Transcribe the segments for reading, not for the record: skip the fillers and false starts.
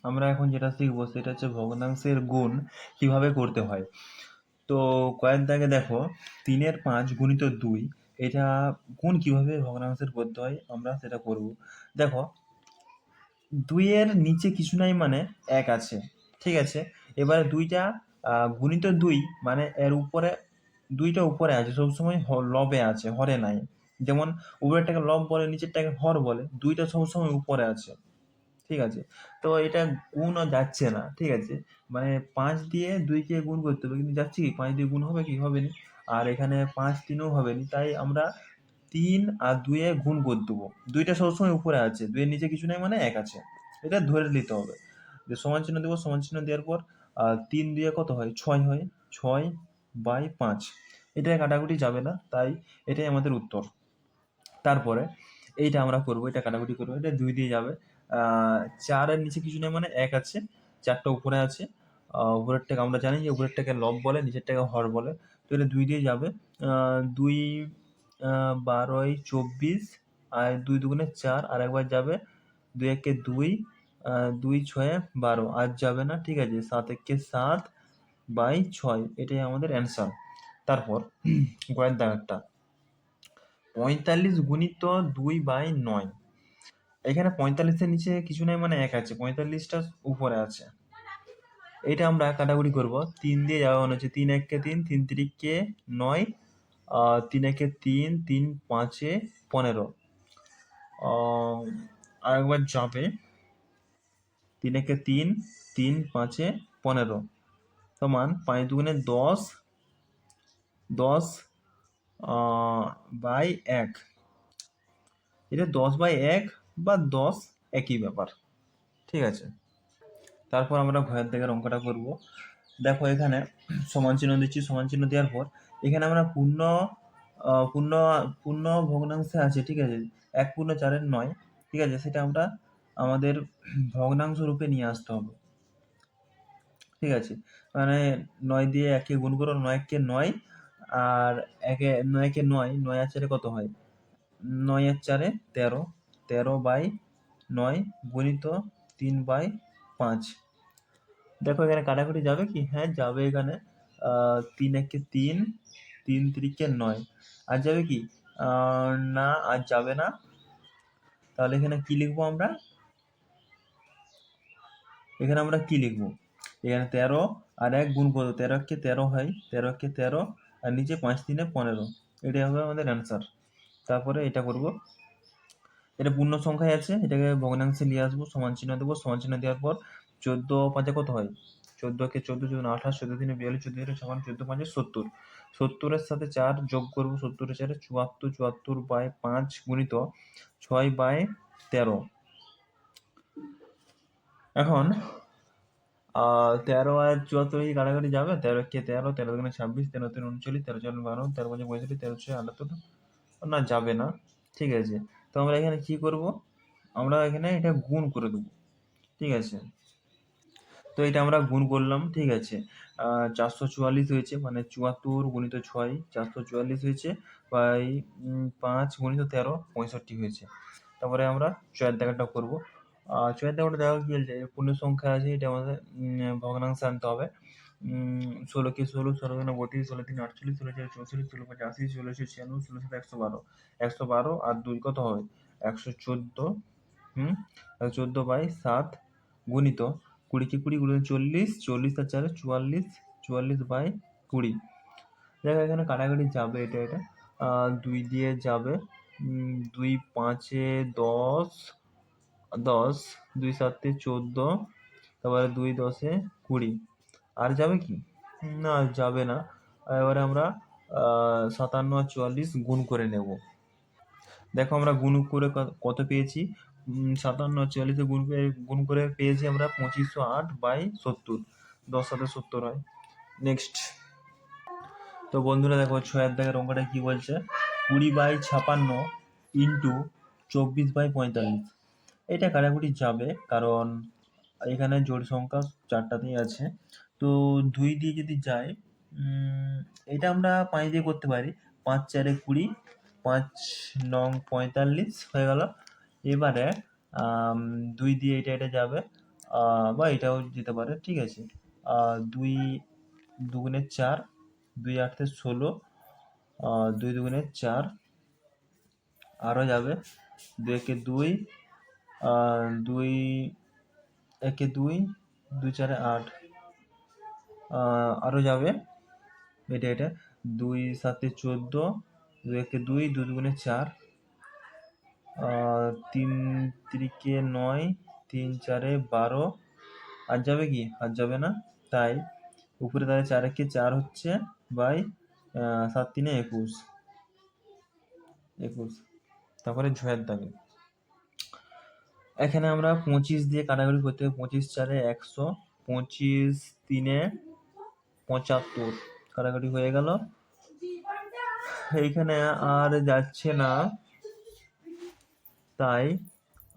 আমরা এখন যেটা শিখবো সেটা হচ্ছে ভগ্নাংশের গুণ কিভাবে করতে হয়। তো কয়েক দাগে দেখো 3/5 গুণিত 2, এটা গুণ কিভাবে ভগ্নাংশের করতে হয় আমরা সেটা করব। দেখো 2 এর নিচে কিছু নাই মানে 1 আছে, ঠিক আছে। এবারে 2টা গুণিত 2 মানে এর উপরে 2টা উপরে আছে, সবসময় লবে আছে, হরে নাই। যেমন উপরেরটাকে লব বলে, নিচেরটাকে হর বলে, 2টা সবসময় উপরে আছে, ঠিক আছে। তো এটা গুণও যাচ্ছে না, ঠিক আছে। মানে 5 দিয়ে 2কে গুণ করতে হবে, কিন্তু যাচ্ছে কি 5 দিয়ে গুণ হবে কি, হবে না। আর এখানে 5 3ও হবে না, তাই আমরা 3 আর 2 এ গুণ করে দেবো। 2টা সবসময় উপরে আছে, 2 এর নিচে কিছু নেই মানে 1 আছে, এটা ধরে নিতে হবে। যে সমান চিহ্ন দেবো, সমান চিহ্ন দেওয়ার পর 3 দিয়ে কত হয়, 6 হয়, 6/5। এটা কাটাকুটি যাবে না, তাই এটাই আমাদের উত্তর। তারপরে এইটা আমরা করবো, এটা কাটাকুটি করবো, এটা 2 দিয়ে যাবে। 4 এর নিচে কিছু নেই মানে 1 আছে, 4টা উপরে আছে। উপরেরটাকে আমরা জানি যে উপরেরটাকে লব বলে, নিচেরটাকে হর বলে। তো এটা 2 দিয়ে যাবে। 2 12 24, আর 2 দুগুণে 4, আর একবার যাবে 2 একে 2, 2 6 12, আর যাবে না, ঠিক আছে। 7 একে 7/6, এটাই আমাদের অ্যান্সার। তারপর গয়ের দাগেরটা 45 গুণিত 2/9। এখানে 45-এর নিচে কিছু নেই মানে 1 আছে, 45টা উপরে আছে। এটা আমরা কাটাকুটি করব, 3 দিয়ে যাওয়া মানে হচ্ছে 3 একে 3, 3 3 9, 3 একে 3, 3 5 15। আরেকবার যাবে 3 একে 3, 3 5 15 সমান 5 দুগুণে 10, 10/1। এটা 10/1 বা 10 একই ব্যাপার, ঠিক আছে। তারপর আমরা ঘরের দিকের অঙ্কটা করব। দেখো এখানে সমান চিহ্ন দিচ্ছি, সমান চিহ্ন দেওয়ার পর এখানে আমরা পূর্ণ পূর্ণ পূর্ণ ভগ্নাংশে আছে, ঠিক আছে। 1/4 ঠিক আছে, সেটা আমরা আমাদের ভগ্নাংশ রূপে নিয়ে আসতে হবে, ঠিক আছে। মানে 9 দিয়ে 1কে গুণ করো, 9 একে 9, আর 9 একে 9, 9 আর 4 কত হয়, 9 আর 4 13, 13/9 গুণিত 3/5। দেখো এখানে কাটাকুটি যাবে কি, হ্যাঁ যাবে। এখানে 3 একে 3, 3 3 9, আর যাবে কি, না আর যাবে না। তাহলে এখানে কি লিখবো আমরা, এখানে আমরা কি লিখবো, এখানে 13 আর 1 গুণ করবো, 13 একে 13 হয়, 13 একে 13, আর নিচে 5 3 15, এটাই হবে আমাদের অ্যান্সার। তারপরে এটা করব, এটা পূর্ণ সংখ্যায় আছে, এটাকে ভগ্নাংশে নিয়ে আসবো, সমান চিহ্ন দেবো, সমান চিহ্ন দেওয়ার পর 14/5 কত হয়, 14 কে 14, 14 28, 14 3 42, 14 সমান 14/5 70। 70-এর সাথে 4 যোগ করবো, 70-এর 4 74, 74/5 গুণিত 6/13। এখন 13 আর 74 কাটাকাটি যাবে, 13 কে 13, 13 দুগুণে 26, 13 3 39, 13 4 12, 13 5 65, 13 6 78, না যাবে না, ঠিক আছে। তো আমরা এখানে কি করব, আমরা এখানে এটা গুণ করে দেবো, ঠিক আছে। তো এটা আমরা গুণ করলাম, ঠিক আছে। 444 হয়েছে, মানে 74 গুণিত 6 444 হয়েছে, বাই 5 গুণিত 13 65 হয়েছে। তারপরে আমরা চয়ের দাগাটা করবো। চয়ের দাগাটা দেখা কি বলছে, পূর্ণ সংখ্যা আছে, এটা আমাদের ভগ্নাংশে আনতে হবে। 16 কে 16, 16 দুগুণে 32, 16 3 48, 16 4 64, 16 5 80, 16 6 96, 16 7 112, 112 আর 2 কত হবে, 114। 14/7 গুণিত 20 কে 20 গুণিত 40, 40 আর 4 44, 44/20। দেখো এখানে কাটাকাটি যাবে, এটা 2 দিয়ে যাবে, 2 5 10, 10 2 7 14, তারপরে 2 10 20, আর যাবে কি, না যাবে না। এবারে আমরা 57 আর 44 গুণ করে নেব। দেখো আমরা গুণ করে কত পেয়েছি, 57 আর 44 গুণ করে পেয়েছি আমরা 2508/70, 10 7 70 হয়। নেক্সট। তো বন্ধুরা দেখো 6 দাগের অঙ্কটা কি বলছে, 20/56 ইন্টু 24/45। এটা কাটাকুটি যাবে, কারণ এখানে জোড় সংখ্যা 4টাতেই আছে। তো 2 দিয়ে যদি যায়, এটা আমরা 5 দিয়ে করতে পারি, 5 4 20, 5 9 45 হয়ে গেল। এবারে 2 দিয়ে এটা যাবে, বা এটাও যেতে পারে, ঠিক আছে। 2 দুগুণে 4, 2 আটে 16, 2 দুগুণে 4, আরও যাবে 2 একে 2, 2 একে 2, 2 চারে 8, আরও যাবে এটা 2 সাতে 14, 2 একে 2, 2 দুগুণে 4, 3 তিরিকে 9, 3 চারে 12, আর যাবে কি? আর যাবে না, তাই উপরে তাহলে 4 একে 4 হচ্ছে বাই 7 তিনে 21, তারপরে ঝয়ের দাগে এখানে আমরা 25 দিয়ে কাটাকুটি করতে হবে। 25 চারে 100, 25 তিনে 75, কাটাকুটি হয়ে গেল। এইখানে আর যাচ্ছে না, তাই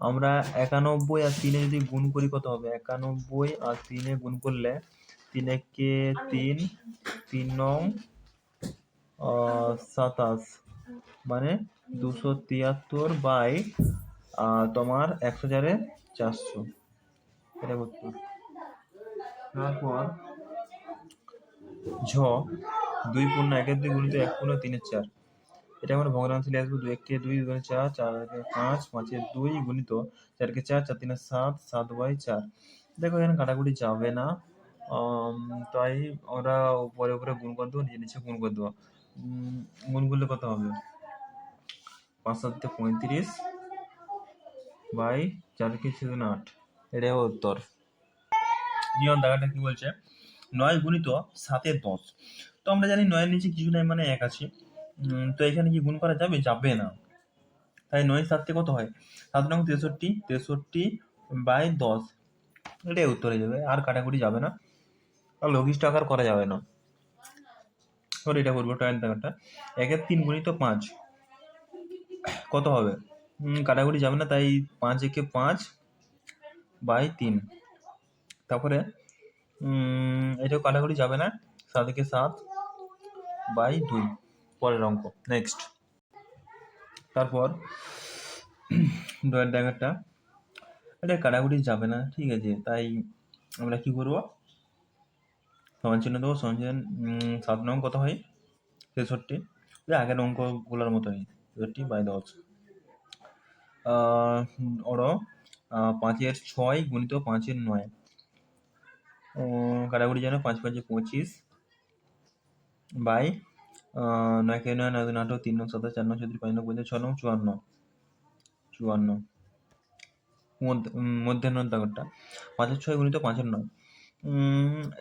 আমরা 91 আর 3 যদি গুণ করি কত হবে? 91 আর 3 গুণ করলে 3 একে 3, 3 নং 27, মানে 273 বাই তোমার 100 400, এটা উত্তর। তারপর ঝ 2 পূর্ণ 1 2 গুণিত 1 পূর্ণ 3 4, এটা আমরা ভগ্নাংশে লিখে আসবো। 2 একে 2, 2 দুগুণে 4, 4 একে 5, 5 এ 2 গুণিত 4 একে 4, 4 তিনে 7, 7 বাই 4। দেখো এখানে কাটাকুটি যাবে না, তাই আমরা উপরে উপরে গুণ করে দেবো, নিচে নিচে গুণ করে দেবো। গুণ করলে কত হবে? 5 7 35 বাই 4 কে 8, এটাই উত্তর। নিয়ম দেখাটা কি বলছে? 9 গুণিত 7 এর 10, তো আমরা জানি 9 এর নিচে কিছু নাই, মানে 1 আছে। তো এখানে কি গুণ করা যাবে? যাবে না, তাই 9 7 কত হয়? 7 নং 63, 63 বাই 10, এটাই উত্তর হয়ে যাবে। আর কাটাকুটি যাবে না, আর লঘিষ্ঠ আকার করা যাবে না। এবার এটা করবো টয়ের দাগাটা। 1 এর 3 গুণিত 5 কত হবে? কাটাকুটি যাবে না, তাই 5 একে 5 বাই 3, তারপরে এটাও কাটাকুটি যাবে না, 7 একে 7 বাই 2, পরের অঙ্ক। নেক্সট, তারপর ডয়ের দাগারটা, এটা কাটাকুটি যাবে না, ঠিক আছে, তাই আমরা কি করবো? সমান চিহ্ন দেবো। সমান চিহ্ন 7 নং কত হয়? 63, আগের অঙ্কগুলোর মতোই, 63 বাই 10। ওরও 5 এর 6 গুণিত 5 এর 9, কাটাকুটি যেন 5 5 25 বাই 9 কে 9, 9 2 18, 3 9 27, 4 9 34, 5 9 35, 6 9 54, 54 মধ্যাহ্নের দাগরটা। 5 এর 6 গুণিত 5 এর 9,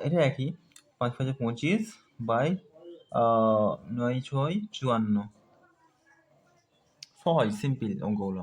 এটা একই, 5 5 25 বাই 9 6 54, সহজ সিম্পল অঙ্কগুলো।